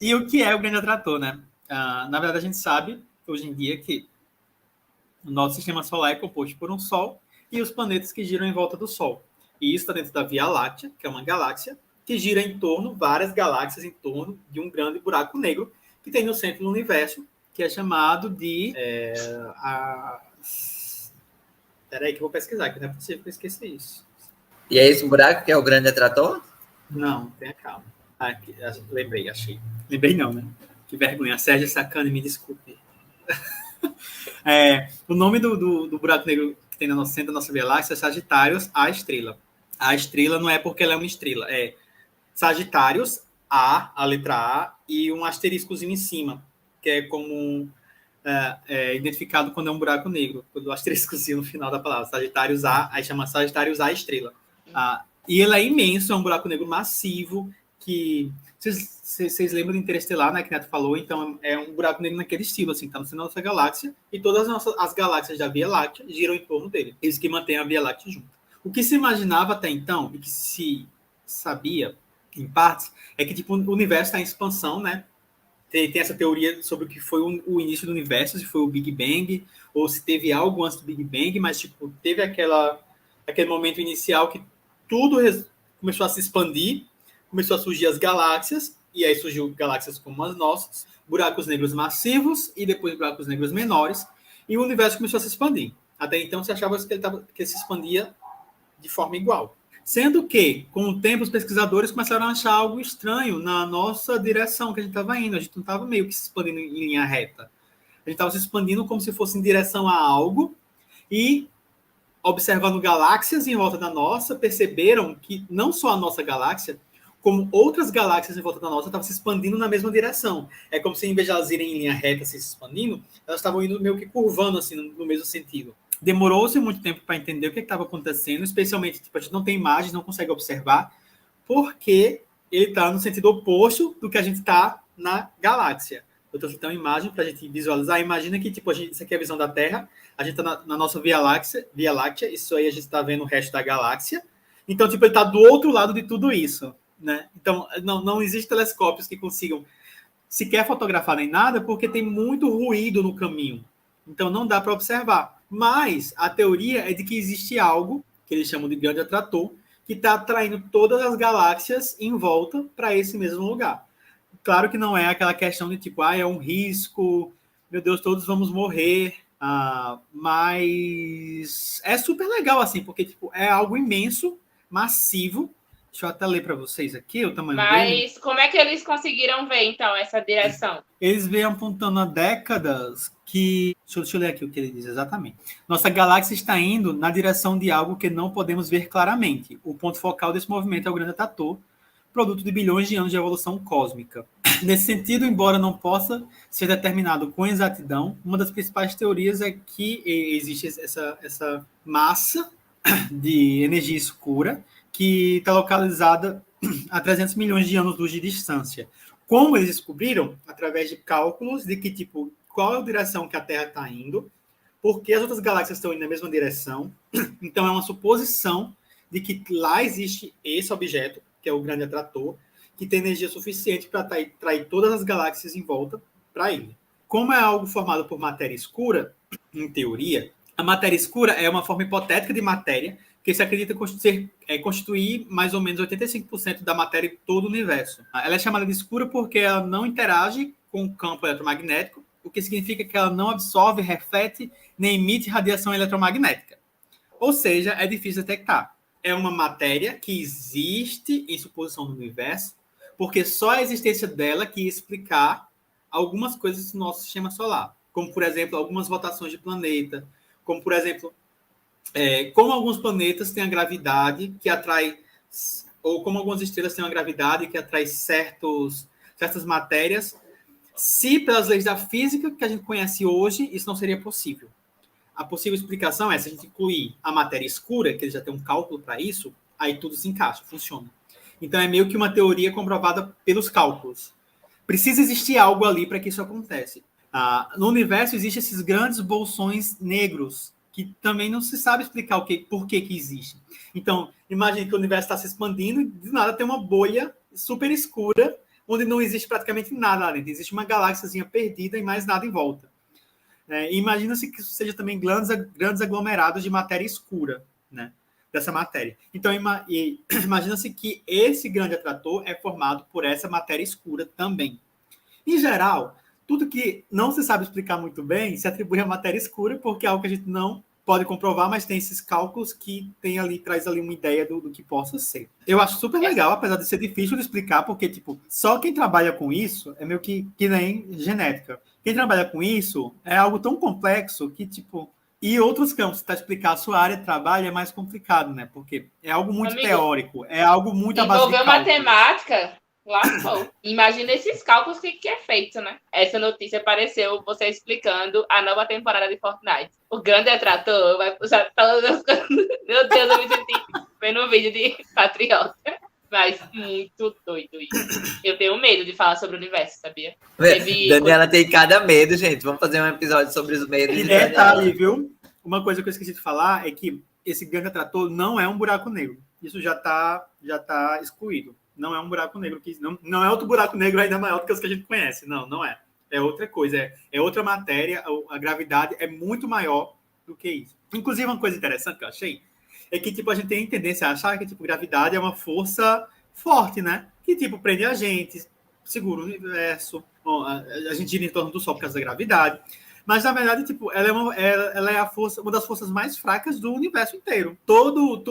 E o que é o grande atrator, né? Na verdade, a gente sabe, hoje em dia, que o nosso sistema solar é composto por um Sol e os planetas que giram em volta do Sol. E isso está dentro da Via Láctea, que é uma galáxia, que gira em torno, várias galáxias em torno de um grande buraco negro que tem no centro do universo, que é chamado de... Peraí que eu vou pesquisar, que não é possível que eu esqueça isso. E é esse buraco que é o grande atrator? Não, tenha calma. Aqui, lembrei, achei. Lembrei não, né? Que vergonha. Sérgio Sacani, me desculpe. O nome do buraco negro que tem no centro da nossa Via Láctea é Sagitários, a estrela. A estrela não é porque ela é uma estrela, é Sagitários, a letra A, e um asteriscozinho em cima, que é como identificado quando é um buraco negro, quando o asteriscozinho no final da palavra, Sagitários A, aí chama Sagitários A estrela. E ele é imenso, é um buraco negro massivo, que vocês lembram do Interestelar, né, que o Neto falou, então é um buraco negro naquele estilo, assim, tá no centro da nossa galáxia, e todas as galáxias da Via Láctea giram em torno dele, eles que mantêm a Via Láctea junto. O que se imaginava até então, e que se sabia, em partes, é que tipo, o universo está em expansão, né? Tem essa teoria sobre o que foi o início do universo, se foi o Big Bang, ou se teve algo antes do Big Bang, mas tipo, teve aquele momento inicial que tudo começou a se expandir, começou a surgir as galáxias, e aí surgiu galáxias como as nossas, buracos negros massivos, e depois buracos negros menores, e o universo começou a se expandir. Até então se achava que ele se expandia de forma igual. Sendo que, com o tempo, os pesquisadores começaram a achar algo estranho na nossa direção que a gente estava indo. A gente não estava meio que se expandindo em linha reta. A gente estava se expandindo como se fosse em direção a algo e, observando galáxias em volta da nossa, perceberam que não só a nossa galáxia, como outras galáxias em volta da nossa estavam se expandindo na mesma direção. É como se, em vez de elas irem em linha reta se expandindo, elas estavam indo meio que curvando assim, no mesmo sentido. Demorou-se muito tempo para entender o que estava acontecendo, especialmente, tipo, a gente não tem imagens, não consegue observar, porque ele está no sentido oposto do que a gente está na galáxia. Eu trouxe então uma imagem para a gente visualizar. Imagina que tipo, isso aqui é a visão da Terra, a gente está na nossa Via Láctea, isso aí a gente está vendo o resto da galáxia. Então, tipo, ele está do outro lado de tudo isso, né? Então, não existe telescópios que consigam sequer fotografar nem nada, porque tem muito ruído no caminho. Então, não dá para observar. Mas a teoria é de que existe algo, que eles chamam de grande atrator, que está atraindo todas as galáxias em volta para esse mesmo lugar. Claro que não é aquela questão de tipo, é um risco, meu Deus, todos vamos morrer, mas é super legal, assim, porque tipo, é algo imenso, massivo. Deixa eu até ler para vocês aqui o tamanho dele. Mas como é que eles conseguiram ver, então, essa direção? Eles vêm apontando há décadas que... Deixa eu ler aqui o que ele diz exatamente. Nossa galáxia está indo na direção de algo que não podemos ver claramente. O ponto focal desse movimento é o grande atrator, produto de bilhões de anos de evolução cósmica. Nesse sentido, embora não possa ser determinado com exatidão, uma das principais teorias é que existe essa massa de energia escura que está localizada a 300 milhões de anos-luz de distância. Como eles descobriram? Através de cálculos de que, tipo, qual é a direção que a Terra está indo, porque as outras galáxias estão indo na mesma direção. Então, é uma suposição de que lá existe esse objeto, que é o grande atrator, que tem energia suficiente para atrair todas as galáxias em volta para ele. Como é algo formado por matéria escura, em teoria, a matéria escura é uma forma hipotética de matéria que se acredita constituir mais ou menos 85% da matéria em todo o universo. Ela é chamada de escura porque ela não interage com o campo eletromagnético, o que significa que ela não absorve, reflete, nem emite radiação eletromagnética. Ou seja, é difícil detectar. É uma matéria que existe em suposição no universo, porque só a existência dela que ia explicar algumas coisas do nosso sistema solar, como, por exemplo, algumas rotações de planeta, como, por exemplo, como alguns planetas têm a gravidade que atrai, ou como algumas estrelas têm uma gravidade que atrai certas matérias, se pelas leis da física que a gente conhece hoje, isso não seria possível. A possível explicação é, se a gente incluir a matéria escura, que eles já têm um cálculo para isso, aí tudo se encaixa, funciona. Então é meio que uma teoria comprovada pelos cálculos. Precisa existir algo ali para que isso aconteça. No universo existem esses grandes bolsões negros, que também não se sabe explicar por que existe. Então, imagine que o universo está se expandindo e de nada tem uma bolha super escura, onde não existe praticamente nada lá dentro. Existe uma galáxiazinha perdida e mais nada em volta. Imagina-se que isso seja também grandes aglomerados de matéria escura, né? Dessa matéria. Então, imagina-se que esse grande atrator é formado por essa matéria escura também. Em geral, tudo que não se sabe explicar muito bem se atribui à matéria escura, porque é algo que a gente não pode comprovar, mas tem esses cálculos que traz ali uma ideia do que possa ser. Eu acho super legal, apesar de ser difícil de explicar, porque, tipo, só quem trabalha com isso é meio que nem genética. Quem trabalha com isso é algo tão complexo que, tipo... E outros campos, para explicar a sua área de trabalho é mais complicado, né? Porque é algo muito teórico, é algo muito à base de cálculos. Matemática, lascou. Imagina esses cálculos que é feito, né? Essa notícia apareceu você explicando a nova temporada de Fortnite. O grande atrator vai puxar todas as coisas. Meu Deus, eu me senti vendo um vídeo de Patriota. Mas muito doido isso. Eu tenho medo de falar sobre o universo, sabia? Daniela tem cada medo, gente. Vamos fazer um episódio sobre os medos. E detalhe, viu? Uma coisa que eu esqueci de falar é que esse grande atrator não é um buraco negro. Isso já tá excluído. Não é um buraco negro. Não é outro buraco negro ainda maior do que os que a gente conhece. Não é. É outra coisa. É outra matéria. A gravidade é muito maior do que isso. Inclusive, uma coisa interessante que eu achei é que, tipo, a gente tem tendência a achar que, tipo, gravidade é uma força forte, né? Que, tipo, prende a gente, segura o universo, a gente gira em torno do Sol por causa da gravidade. Mas, na verdade, tipo, ela é uma das forças mais fracas do universo inteiro. Todo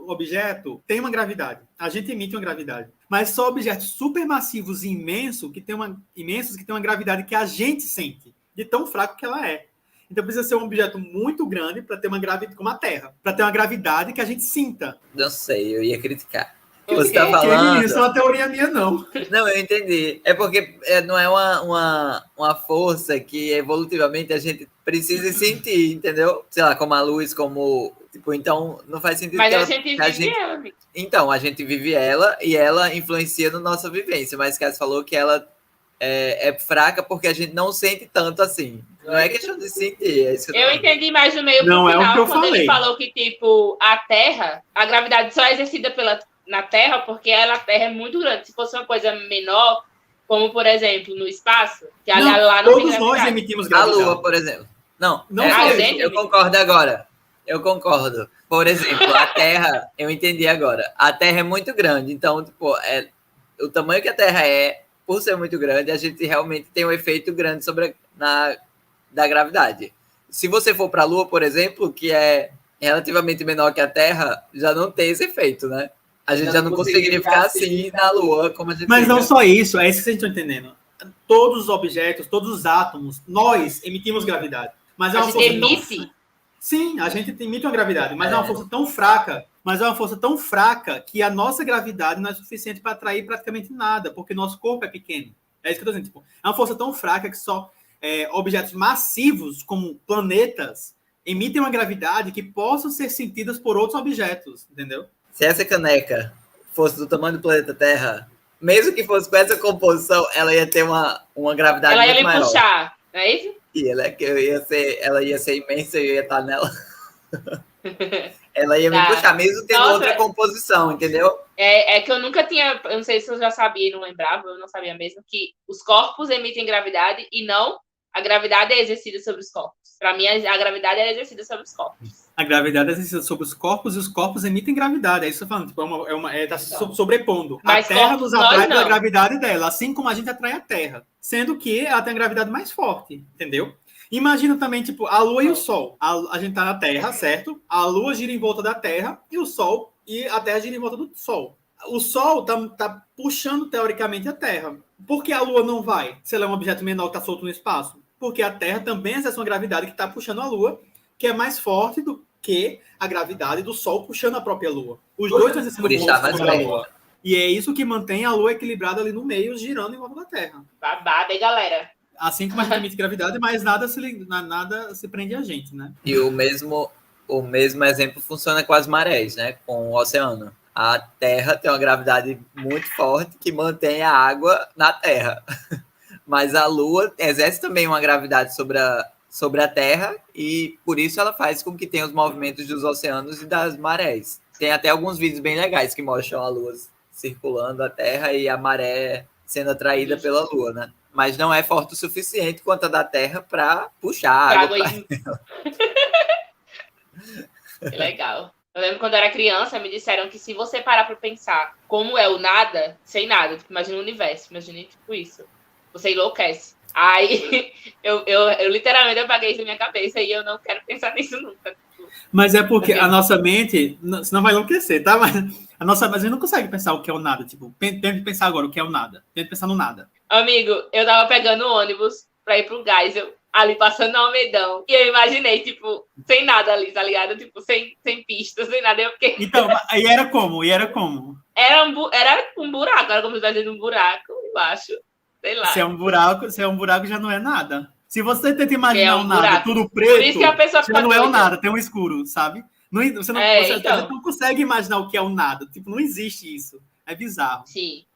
objeto tem uma gravidade. A gente emite uma gravidade. Mas só objetos supermassivos e imensos que tem uma gravidade que a gente sente, de tão fraco que ela é. Então precisa ser um objeto muito grande para ter uma gravidade, como a Terra, para ter uma gravidade que a gente sinta. Não sei, eu ia criticar. Você está falando... Isso é uma teoria minha, não. Não, eu entendi. É porque não é uma força que evolutivamente a gente precisa sentir, entendeu? Sei lá, como a luz, como... Tipo, então não faz sentido... Mas a gente vive ela, amigo. Então, a gente vive ela e ela influencia na nossa vivência. Mas Cass falou que ela é fraca porque a gente não sente tanto assim. Não é questão de sentir. É isso que eu entendi mais no meio pro não final, é o que eu quando falei. Ele falou que, tipo, a Terra, a gravidade só é exercida na Terra porque a Terra é muito grande. Se fosse uma coisa menor, como, por exemplo, no espaço, que a lá não tem gravidade. Todos nós emitimos gravidade. A Lua, por exemplo. Não gente, eu concordo agora. Eu concordo. Por exemplo, a Terra, eu entendi agora. A Terra é muito grande, então, tipo, o tamanho que a Terra é, por ser muito grande, a gente realmente tem um efeito grande da gravidade. Se você for para a Lua, por exemplo, que é relativamente menor que a Terra, já não tem esse efeito, né? A gente já não conseguiria ficar assim na Lua, como a gente Mas fica. não só isso, é isso que vocês estão entendendo. Todos os objetos, todos os átomos, nós emitimos gravidade. Mas é uma força emite? Sim, a gente emite uma gravidade, mas é uma força tão fraca que a nossa gravidade não é suficiente para atrair praticamente nada, porque nosso corpo é pequeno. É isso que eu estou dizendo. Tipo, é uma força tão fraca que só objetos massivos, como planetas, emitem uma gravidade que possam ser sentidas por outros objetos, entendeu? Se essa caneca fosse do tamanho do planeta Terra, mesmo que fosse com essa composição, ela ia ter uma gravidade muito maior. Ela ia puxar, não é isso? E ela ia ser imensa e eu ia estar nela. Ela ia me puxar, mesmo tendo outra composição, entendeu? É que eu nunca tinha... Eu não sei se eu já sabia e não lembrava, eu não sabia mesmo, que os corpos emitem gravidade e não a gravidade é exercida sobre os corpos. Para mim, a gravidade é exercida sobre os corpos. A gravidade é exercida sobre os corpos e os corpos emitem gravidade. É isso que eu tô falando. Tipo, tá sobrepondo. Mas a Terra nos atrai pela gravidade dela, assim como a gente atrai a Terra. Sendo que ela tem a gravidade mais forte, entendeu? Imagina também, tipo, a Lua e o Sol. A gente tá na Terra, certo? A Lua gira em volta da Terra e a Terra gira em volta do Sol. O Sol tá puxando, teoricamente, a Terra. Por que a Lua não vai? Se ela é um objeto menor que está solto no espaço? Porque a Terra também exerce uma gravidade que está puxando a Lua, que é mais forte do que a gravidade do Sol puxando a própria Lua. Os dois estão exercendo força sobre a Lua. E é isso que mantém a Lua equilibrada ali no meio, girando em volta da Terra. Babado, hein, galera? Assim como a gente emite gravidade, mas nada se prende a gente, né? E o mesmo exemplo funciona com as marés, né? Com o oceano. A Terra tem uma gravidade muito forte que mantém a água na Terra. Mas a Lua exerce também uma gravidade sobre sobre a Terra e por isso ela faz com que tenha os movimentos dos oceanos e das marés. Tem até alguns vídeos bem legais que mostram a Lua circulando a Terra e a maré sendo atraída pela Lua, né? Mas não é forte o suficiente quanto a da Terra para puxar a água. Que legal. Eu lembro quando eu era criança, me disseram que se você parar para pensar como é o nada, sem nada, tipo, imagina o universo, imagina tipo isso, você enlouquece. Aí eu literalmente apaguei isso na minha cabeça e eu não quero pensar nisso nunca. Mas é porque a nossa mente, senão vai enlouquecer, tá? Mas mas a gente não consegue pensar o que é o nada. Tipo, tenta pensar agora o que é o nada. Tenta pensar no nada. Amigo, eu tava pegando o ônibus pra ir pro Geisel, ali passando no Almedão. E eu imaginei, tipo, sem nada ali, tá ligado? Tipo, sem pista, sem nada. Eu fiquei... Então, e era como? Era um buraco, era como se estivesse um buraco embaixo. Sei lá. Se é um buraco, já não é nada. Se você tenta imaginar um nada, buraco. tudo preto, por isso que a pessoa já não é o doida. nada, tem um escuro, sabe? Você não consegue imaginar o que é o nada. Tipo, não existe isso. É bizarro. Sim.